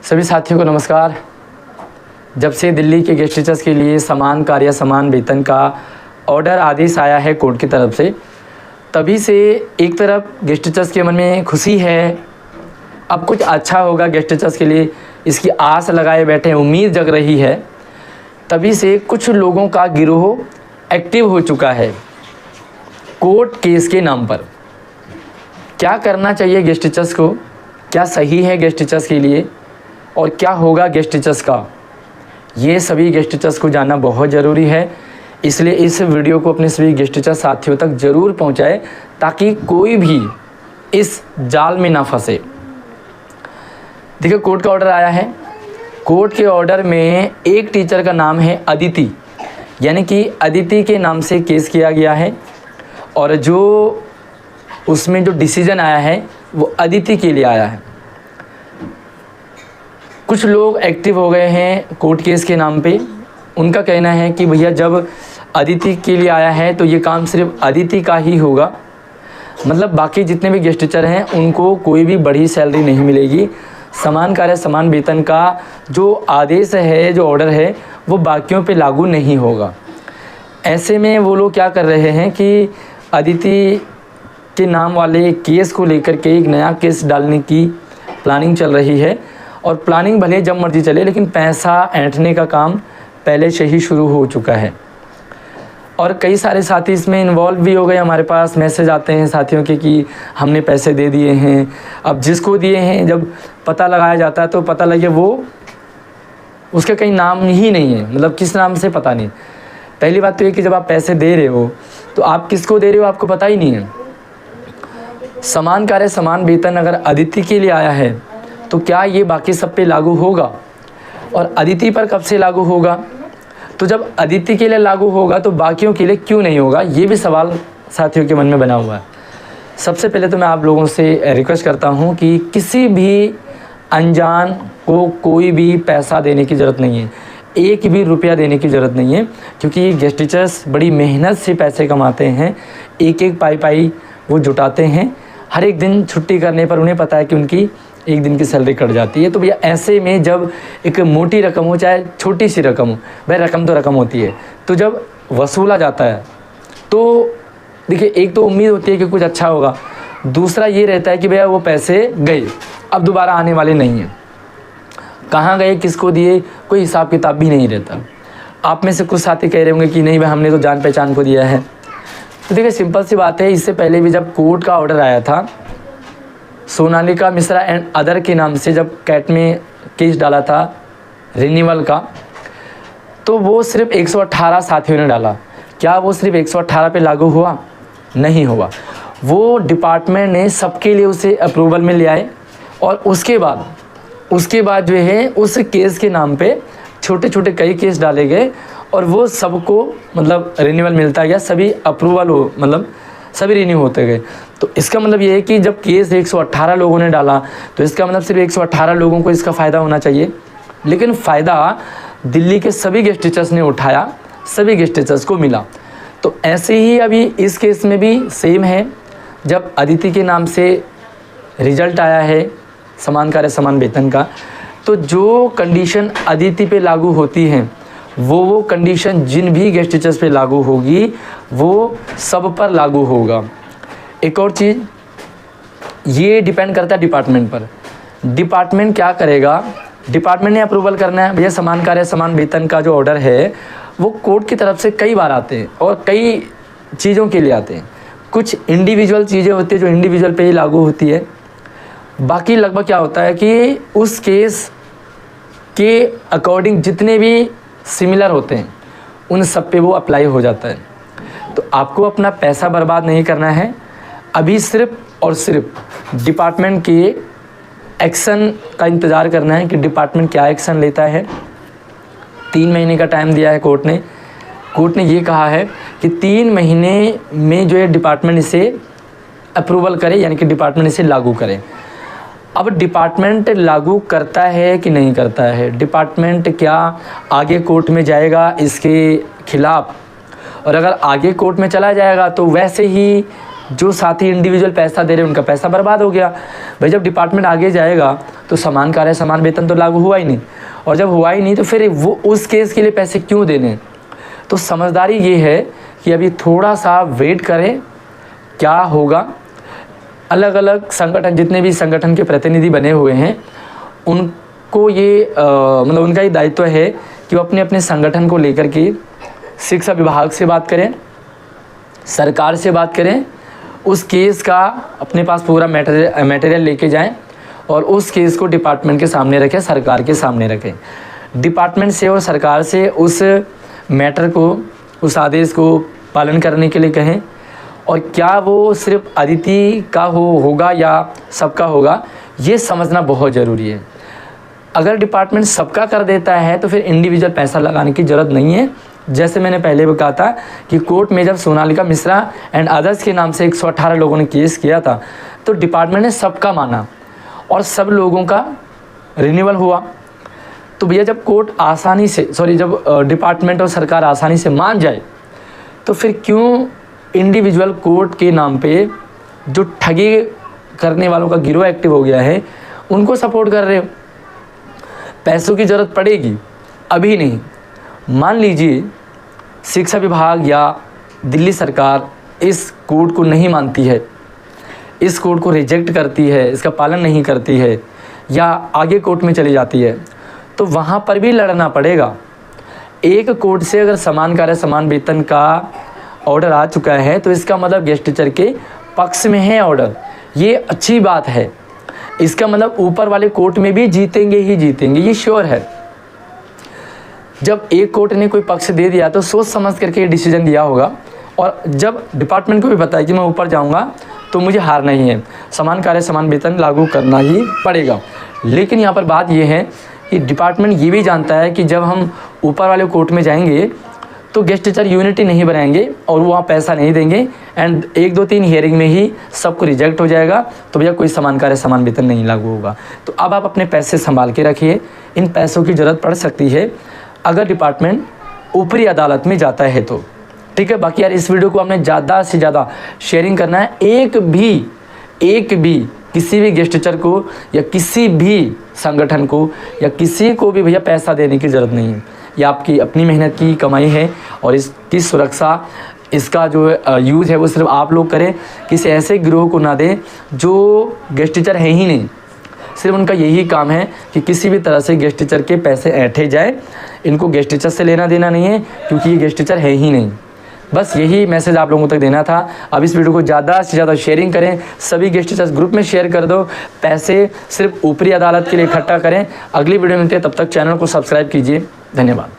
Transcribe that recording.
सभी साथियों को नमस्कार। जब से दिल्ली के गेस्ट टीचर्स के लिए समान कार्य समान वेतन का ऑर्डर आदेश आया है कोर्ट की तरफ से, तभी से एक तरफ गेस्ट टीचर्स के मन में खुशी है, अब कुछ अच्छा होगा गेस्ट टीचर्स के लिए, इसकी आस लगाए बैठे, उम्मीद जग रही है। तभी से कुछ लोगों का गिरोह एक्टिव हो चुका है कोर्ट केस के नाम पर। क्या करना चाहिए गेस्ट टीचर्स को, क्या सही है गेस्ट टीचर्स के लिए और क्या होगा गेस्ट टीचर्स का, ये सभी गेस्ट टीचर्स को जानना बहुत ज़रूरी है। इसलिए इस वीडियो को अपने सभी गेस्ट टीचर साथियों तक ज़रूर पहुंचाएं ताकि कोई भी इस जाल में ना फंसे। देखिए, कोर्ट का ऑर्डर आया है। कोर्ट के ऑर्डर में एक टीचर का नाम है अदिति, यानी कि अदिति के नाम से केस किया गया है और जो उसमें जो डिसीजन आया है वो अदिति के लिए आया है। कुछ लोग एक्टिव हो गए हैं कोर्ट केस के नाम पे। उनका कहना है कि भैया जब अदिति के लिए आया है तो ये काम सिर्फ अदिति का ही होगा, मतलब बाकी जितने भी गेस्ट टीचर हैं उनको कोई भी बड़ी सैलरी नहीं मिलेगी। समान कार्य समान वेतन का जो आदेश है, जो ऑर्डर है, वो बाकियों पे लागू नहीं होगा। ऐसे में वो लोग क्या कर रहे हैं कि अदिति के नाम वाले केस को लेकर के एक नया केस डालने की प्लानिंग चल रही है। और प्लानिंग भले जब मर्जी चले, लेकिन पैसा ऐंठने का काम पहले से ही शुरू हो चुका है। और कई सारे साथी इसमें इन्वॉल्व भी हो गए। हमारे पास मैसेज आते हैं साथियों के कि हमने पैसे दे दिए हैं। अब जिसको दिए हैं जब पता लगाया जाता है तो पता लगे वो उसका कहीं नाम ही नहीं है, मतलब किस नाम से पता नहीं। पहली बात तो ये कि जब आप पैसे दे रहे हो तो आप किसको दे रहे हो आपको पता ही नहीं है। समान कार्य समान वेतन अगर अदिति के लिए आया है तो क्या ये बाकी सब पे लागू होगा, और अदिति पर कब से लागू होगा? तो जब अदिति के लिए लागू होगा तो बाकियों के लिए क्यों नहीं होगा, ये भी सवाल साथियों के मन में बना हुआ है। सबसे पहले तो मैं आप लोगों से रिक्वेस्ट करता हूँ कि किसी भी अनजान को कोई भी पैसा देने की ज़रूरत नहीं है, एक भी रुपया देने की ज़रूरत नहीं है, क्योंकि गेस्ट टीचर्स बड़ी मेहनत से पैसे कमाते हैं। एक एक पाई वो जुटाते हैं। हर एक दिन छुट्टी करने पर उन्हें पता है कि उनकी एक दिन की सैलरी कट जाती है। तो भैया ऐसे में जब एक मोटी रकम हो चाहे छोटी सी रकम हो, भाई रकम तो रकम होती है, तो जब वसूला जाता है तो देखिए एक तो उम्मीद होती है कि कुछ अच्छा होगा, दूसरा ये रहता है कि भैया वो पैसे गए, अब दोबारा आने वाले नहीं हैं। कहाँ गए, किसको दिए, कोई हिसाब किताब भी नहीं रहता। आप में से कुछ साथी कह रहे होंगे कि नहीं भाई हमने तो जान पहचान को दिया है। तो देखिए सिंपल सी बात है, इससे पहले भी जब कोर्ट का ऑर्डर आया था सोनालिका मिश्रा एंड अदर के नाम से, जब कैट में केस डाला था रिन्यूअल का, तो वो सिर्फ 118 साथियों ने डाला। क्या वो सिर्फ 118 पे लागू हुआ? नहीं हुआ। वो डिपार्टमेंट ने सबके लिए उसे अप्रूवल में ले आए और उसके बाद जो है उस केस के नाम पे छोटे छोटे कई केस डाले गए और वो सबको मतलब रिन्यूअल मिलता गया, सभी अप्रूवल हो, मतलब सभी रिन्यू होते गए। तो इसका मतलब ये है कि जब केस 118 लोगों ने डाला तो इसका मतलब सिर्फ 118 लोगों को इसका फ़ायदा होना चाहिए, लेकिन फ़ायदा दिल्ली के सभी गेस्ट टीचर्स ने उठाया, सभी गेस्ट टीचर्स को मिला। तो ऐसे ही अभी इस केस में भी सेम है। जब अदिति के नाम से रिजल्ट आया है समान कार्य समान वेतन का, तो जो कंडीशन अदिति पे लागू होती हैं वो कंडीशन जिन भी गेस्ट टीचर्स पे लागू होगी वो सब पर लागू होगा। एक और चीज़, ये डिपेंड करता है डिपार्टमेंट पर। डिपार्टमेंट क्या करेगा, डिपार्टमेंट ने अप्रूवल करना है। भैया समान कार्य समान वेतन का जो ऑर्डर है वो कोर्ट की तरफ से कई बार आते हैं और कई चीज़ों के लिए आते हैं। कुछ इंडिविजुअल चीज़ें होती है जो इंडिविजुअल पे ही लागू होती है। बाकी लगभग क्या होता है कि उस केस के अकॉर्डिंग जितने भी सिमिलर होते हैं उन सब पे वो अप्लाई हो जाता है। तो आपको अपना पैसा बर्बाद नहीं करना है, अभी सिर्फ और सिर्फ डिपार्टमेंट के एक्शन का इंतज़ार करना है कि डिपार्टमेंट क्या एक्शन लेता है। 3 महीने का टाइम दिया है कोर्ट ने ये कहा है कि 3 महीने में जो है डिपार्टमेंट इसे अप्रूवल करे, यानी कि डिपार्टमेंट इसे लागू करे। अब डिपार्टमेंट लागू करता है कि नहीं करता है, डिपार्टमेंट क्या आगे कोर्ट में जाएगा इसके खिलाफ, और अगर आगे कोर्ट में चला जाएगा तो वैसे ही जो साथी इंडिविजुअल पैसा दे रहे हैं उनका पैसा बर्बाद हो गया। भाई जब डिपार्टमेंट आगे जाएगा तो समान कार्य समान वेतन तो लागू हुआ ही नहीं, और जब हुआ ही नहीं तो फिर वो उस केस के लिए पैसे क्यों देने। तो समझदारी ये है कि अभी थोड़ा सा वेट करें क्या होगा। अलग अलग संगठन, जितने भी संगठन के प्रतिनिधि बने हुए हैं उनको ये मतलब उनका ये दायित्व है कि वो अपने अपने संगठन को लेकर के शिक्षा विभाग से बात करें, सरकार से बात करें, उस केस का अपने पास पूरा मटेरियल लेके जाएं और उस केस को डिपार्टमेंट के सामने रखें, सरकार के सामने रखें। डिपार्टमेंट से और सरकार से उस मैटर को, उस आदेश को पालन करने के लिए कहें। और क्या वो सिर्फ अदिति का होगा या सबका होगा, ये समझना बहुत ज़रूरी है। अगर डिपार्टमेंट सबका कर देता है तो फिर इंडिविजुअल पैसा लगाने की ज़रूरत नहीं है। जैसे मैंने पहले भी कहा था कि कोर्ट में जब सोनालिका मिश्रा एंड अदर्स के नाम से 118 लोगों ने केस किया था तो डिपार्टमेंट ने सबका माना और सब लोगों का रिन्यूअल हुआ। तो भैया जब कोर्ट आसानी से जब डिपार्टमेंट और सरकार आसानी से मान जाए तो फिर क्यों इंडिविजुअल कोर्ट के नाम पे जो ठगी करने वालों का गिरोह एक्टिव हो गया है उनको सपोर्ट कर रहे हो। पैसों की ज़रूरत पड़ेगी, अभी नहीं। मान लीजिए शिक्षा विभाग या दिल्ली सरकार इस कोड को नहीं मानती है, इस कोड को रिजेक्ट करती है, इसका पालन नहीं करती है या आगे कोर्ट में चली जाती है, तो वहाँ पर भी लड़ना पड़ेगा। एक कोर्ट से अगर समान कार्य समान वेतन का ऑर्डर आ चुका है तो इसका मतलब गेस्ट टीचर के पक्ष में है ऑर्डर। ये अच्छी बात है, इसका मतलब ऊपर वाले कोर्ट में भी जीतेंगे ही जीतेंगे, ये श्योर है। जब एक कोर्ट ने कोई पक्ष दे दिया तो सोच समझ करके डिसीजन दिया होगा, और जब डिपार्टमेंट को भी बताया कि मैं ऊपर जाऊंगा तो मुझे हार नहीं है, समान कार्य समान वेतन लागू करना ही पड़ेगा। लेकिन यहाँ पर बात यह है कि डिपार्टमेंट ये भी जानता है कि जब हम ऊपर वाले कोर्ट में जाएंगे तो गेस्ट टीचर यूनिटी नहीं बनाएंगे और वो वहाँ पैसा नहीं देंगे एंड 1, 2, 3 हियरिंग में ही सबको रिजेक्ट हो जाएगा, तो भैया कोई समान कार्य समान वेतन नहीं लागू होगा। तो अब आप अपने पैसे संभाल के रखिए, इन पैसों की ज़रूरत पड़ सकती है अगर डिपार्टमेंट ऊपरी अदालत में जाता है तो। ठीक है। बाकी यार इस वीडियो को आपने ज़्यादा से ज़्यादा शेयरिंग करना है। एक भी किसी भी गेस्ट टीचर को या किसी भी संगठन को या किसी को भी भैया पैसा देने की ज़रूरत नहीं है। ये आपकी अपनी मेहनत की कमाई है और इसकी सुरक्षा, इसका जो यूज़ है वो सिर्फ आप लोग करें। किसी ऐसे गिरोह को ना दें जो गेस्ट टीचर है ही नहीं, सिर्फ उनका यही काम है कि किसी भी तरह से गेस्ट टीचर के पैसे ऐंठे जाए। इनको गेस्ट टीचर से लेना देना नहीं है क्योंकि ये गेस्ट टीचर है ही नहीं। बस यही मैसेज आप लोगों तक देना था। अब इस वीडियो को ज़्यादा से ज़्यादा शेयरिंग करें, सभी गेस्ट टीचर्स ग्रुप में शेयर कर दो। पैसे सिर्फ ऊपरी अदालत के लिए इकट्ठा करें। अगली वीडियो में मिलते हैं, तब तक चैनल को सब्सक्राइब कीजिए। धन्यवाद।